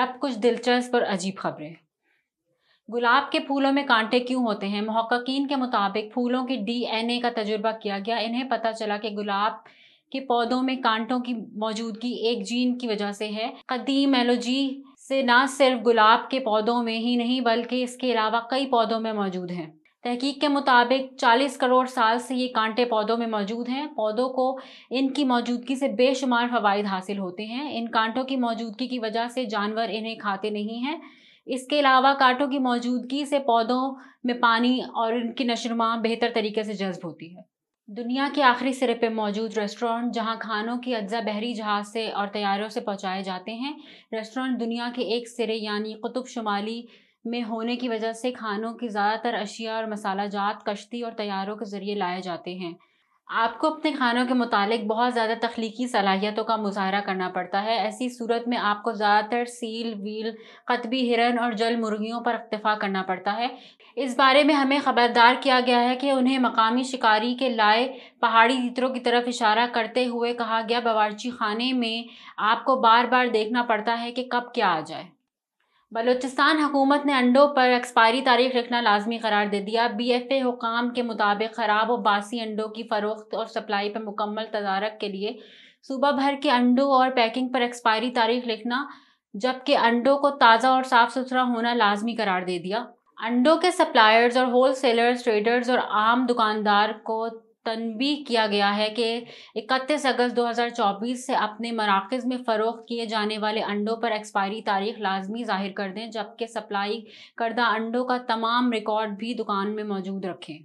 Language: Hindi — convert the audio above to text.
अब कुछ दिलचस्प और अजीब खबरें। गुलाब के फूलों में कांटे क्यों होते हैं? मुहक्किकीन के मुताबिक फूलों की डीएनए का तजुर्बा किया गया। इन्हें पता चला कि गुलाब के पौधों में कांटों की मौजूदगी एक जीन की वजह से है। कदीम एलोजी से न सिर्फ गुलाब के पौधों में ही नहीं बल्कि इसके अलावा कई पौधों में मौजूद हैं। तहकीक के मुताबिक 40 करोड़ साल से ये कांटे पौधों में मौजूद हैं। पौधों को इनकी मौजूदगी से बेशुमार फवाइद हासिल होते हैं। इन कांटों की मौजूदगी की वजह से जानवर इन्हें खाते नहीं हैं। इसके अलावा कांटों की मौजूदगी से पौधों में पानी और इनकी नशोनुमा बेहतर तरीके से जज्ब होती है। दुनिया के आखिरी सिरे पे मौजूद रेस्टोरेंट जहां खानों की अज्जा बहरी जहाज से और तैयारों से पहुंचाए जाते हैं। रेस्टोरेंट दुनिया के एक सिरे यानी कुतुब शुमाली में होने की वजह से खानों की ज़्यादातर अशिया और मसाला जात कश्ती और तैयारों के ज़रिए लाए जाते हैं। आपको अपने खानों के मुतालिक बहुत ज़्यादा तख्लीकी सलाहियतों का मुज़ाहरा करना पड़ता है। ऐसी सूरत में आपको ज़्यादातर सील, व्हील, कतबी हिरन और जल मुर्गियों पर इक्तफ़ा करना पड़ता है। इस बारे में हमें खबरदार किया गया है कि उन्हें मकामी शिकारी के लाए पहाड़ी तीतरों की तरफ इशारा करते हुए कहा गया, बावर्ची खाने में आपको बार बार देखना पड़ता है कि कब क्या आ जाए। बलूचिस्तान हुकूमत ने अंडों पर एक्सपायरी तारीख लिखना लाजमी करार दे दिया। BFA हुकाम के मुताबिक ख़राब व बासी अंडों की फ़रोख्त और सप्लाई पर मुकम्मल तदारक के लिए सूबा भर के अंडों और पैकिंग पर एक्सपायरी तारीख लिखना जबकि अंडों को ताज़ा और साफ़ सुथरा होना लाजमी करार दे दिया। अंडों के सप्लायर्स और होल सेलर्स, ट्रेडर्स और आम दुकानदार को तनबीह किया गया है कि 31 अगस्त 2024 से अपने मराकज़ में फ़रोख्त किए जाने वाले अंडों पर एक्सपायरी तारीख लाजमी ज़ाहिर कर दें, जबकि सप्लाई करदा अंडों का तमाम रिकॉर्ड भी दुकान में मौजूद रखें।